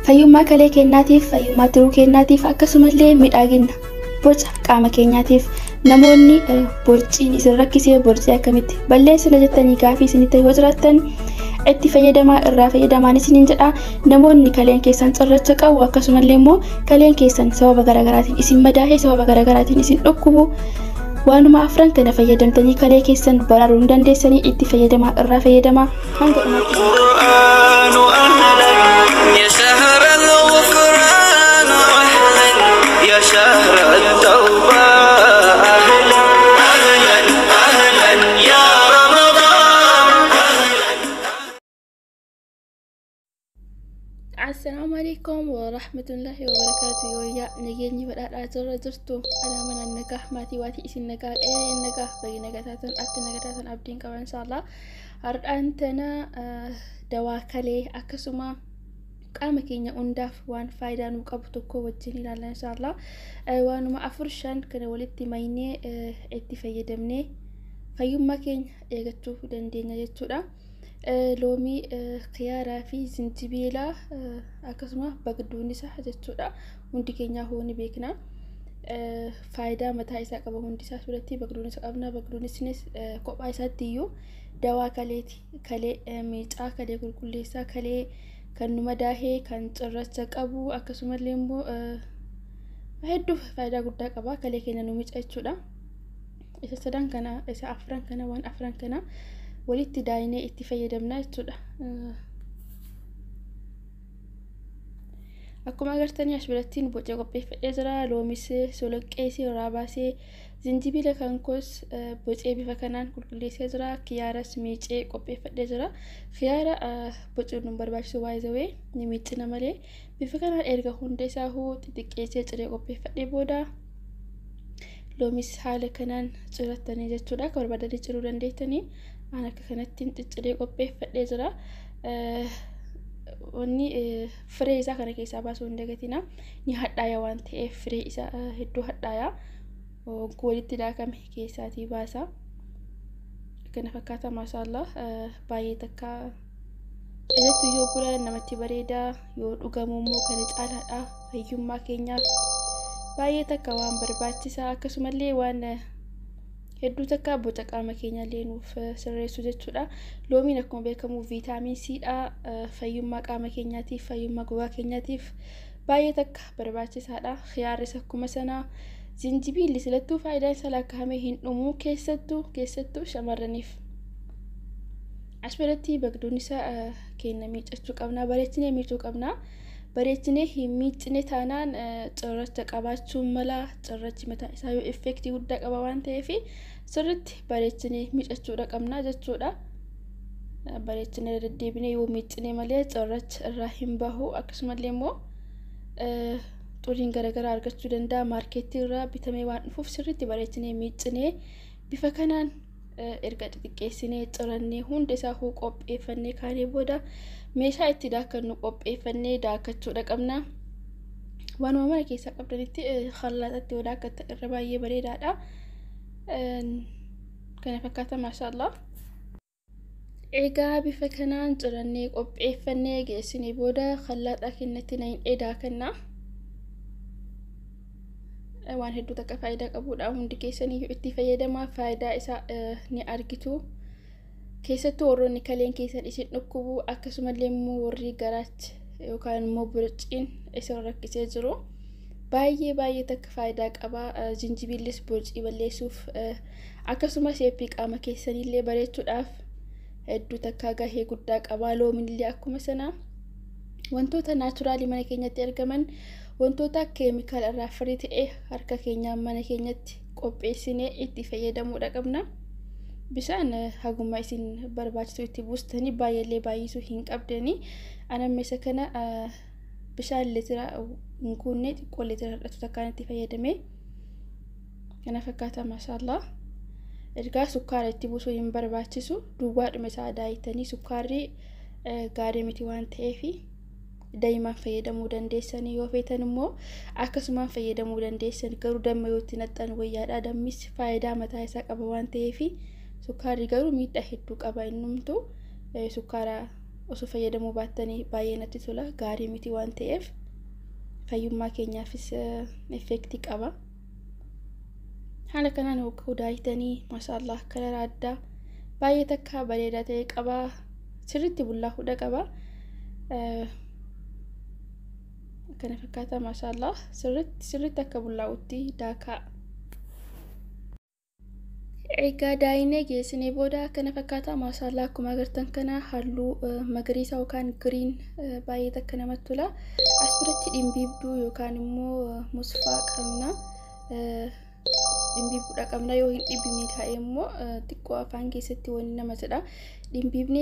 fayyummaa kalee keenyaatiif fayyummaa tiruu keenyaatiif akkasumallee midhaagina boca qaama keenyaatiif namoonni borciin isin rakkisee borcii akkamitti balleessina jettanii gaafii isinitti yoo jiraattan itti fayyadamaa irraa fayyadamaan isiniin jedha. Namoonni kaleen keessan cirracha qabu akkasumallee immoo kaleen keessan sababa garaagaraatiin isin madaahee sababa garaagaraatiin isin dhukkubu waanuma afran kana fayyadamtanii kalee keessan baraaruu hin dandeessanii itti fayyadamaa irraa fayyadamaa hanga السلام عليكم ورحمة الله وبركاته. يا نجيني بدأت أجرتو أنا من النجاح ماتي واتي اسم النجاح النجاح بين نجاتات أكتر نجاتات أبدين كمان إن شاء الله. أرد أنتنا دواكلي أكسما كأمكينيا أنداف وان فايدة نقبضكوا وجهني لله إن شاء الله. وانو ما أفرشان كنا ولدت ماينة اتفاقية دمني فيوم ما كين يجتوه دندينا يجتوه لومي خيارة في زنجبيلة أكسمة بقدوني صح جتودا وندي كينيا هوني بيكنا فايدة متى إذا كبه وندي صح سورتي بقدوني سأبنا بقدوني سنس كوب عيسى تيو دوا كليتي كلي ميتا كلي كل سا كلي كان مداهي كان ترتك أبو أكسمة ليمبو هيدو فايدة قدّا كبا كلي كينا نوميج أجتودا إذا سدان كنا إذا أفران كنا وان أفران كنا ولدت داينة اتفاقية يتودا أكو ما قرتني أشبرتين بوجه قبي فإزرا لوميسي سولكيسي وراباسي زنجبيل كانكوس بوجه بفكانان كل سيزرا كيارا سميجي قبي فإزرا خيارا بوجه نمبر باشو وايزوي نميجنا مالي بفكانان إرغا هونده ساهو تتكيسي جري قبي فإبودا لوميس حالة كانان جرتني جتودا كوربادالي جرودان ديتني أنا كنت تجري قبي فديزرا وني فريزا كنا كيسا باسون دعتنا ني هدايا وانتي فريزا هدو هدايا وقولت دا كم كيسا تي باسا كنا فكاتا ما شاء الله بايتكا إذا تيجي برا نمتي بريدا يورجع مومو كانت على هيوم ما كينيا بايتكا وان برباتيسا كسمالي وان hedduu takka boca qaama keenya leenuuf sirreessuu jechuudha. Loomiin akkuma beekamu viitaamin C dha. Fayyummaa qaama keenyaatiif fayyummaa gogaa keenyaatiif baay'ee takka barbaachisaadha. Khiyaarris akkuma sana zinjibiilli silattuu faayidaan isaa lakkaa'amee hin dhumu keessattuu shamarraniif. Asirratti baqduun isaa keenya miiccachuu qabna bareechinee miicuu qabna. bareechinee hin miicine taanaan cirracha qabaachuun mala cirrachi mataa isaa yoo effektii guddaa qaba waan ta'eef sirriitti bareechinee miicachuudha qabna jechuudha. Bareechinee deddeebinee yoo miicine malee cirracha irraa hin bahu akkasumallee immoo xuriin garaagaraa argachuu danda'a maarkeetii irraa bitamee waan dhufuuf sirriitti bareechinee miicine bifa kanaan erga xixiqqeessinee cirannee hunda isaa qopheeffannee kaanee booda meeshaa itti daakannu qopheeffannee daakachuudha qabna. Waanuma mana keessaa qabdanitti khallaatatti yoo daakattan irra baay'ee bareedaadha. Kana fakkaata maashaallah. Egaa bifa kanaan cirannee qopheeffannee geessinee booda khallaataa kennatti na'ee daakanna. waan hedduu takka faayidaa qabudha. Hundi keessanii itti fayyadamaa faayidaa isaa ni argitu. Keessattuu warroonni kaleen keessan isin dhukkubu akkasumallee immoo warri garaachi yookaan immoo borciin isin rakkisee jiru baay'ee takka faayidaa qaba. Zinjibiilis borcii balleessuuf akkasumas sheeppii qaama keessanillee bareechuudhaaf hedduu takka gahee guddaa qaba. Loominillee akkuma sana wantoota naachuraalii mana keenyatti argaman wantoota keemikaala irraa firii ta'e harka keenyaan mana keenyatti qopheessinee itti fayyadamuudha qabna. Bishaan haguma isin barbaachisu itti buustanii baay'ee baay'isuu hin qabdanii. Anammeessa kana bishaan litira hin kunne xiqqoo litira hir'atu takkaan itti fayyadamee kana fakkaata maashaallah. Ergaa sukkaara itti buusuu hin barbaachisu duwwaadhuma isaa daayitanii sukkaarri gaarii miti waan ta'eef daa'imaan fayyadamuu dandeessanii yoo feetan immoo akkasumaan fayyadamuu dandeessan. Garuu damma yoo itti naqxan wayyaadha. Dammis faayidaa mataa isaa qaba waan ta'eef sukkaarri garuu miidhaa hedduu qaba. Innumtu sukkaara osoo fayyadamuu baattanii baay'ee natti tola, gaarii miti waan ta'eef fayyummaa keenyaafis effektii qaba. Haala kanaan hogguu daayitanii maashaallah kalara addaa baay'ee takka bareedaa ta'e qaba. Sirriitti bullaa hudha qaba. Kana fakkaata maashaallah sirriitti akka bullaa'utti daakaa. Egaa daayinee geessinee booda kana fakkaata maashaallah akkuma agartan kana halluu magariisa yookaan giriin baay'ee takka namatti tola. As biratti dhimbiibduu yookaan immoo musfaa qabna. Dhimbiibduudha qabna, yoo hin dhibbine ta'e immoo xiqqoo afaan keessatti wanni nama jedha. Dhimbiibnee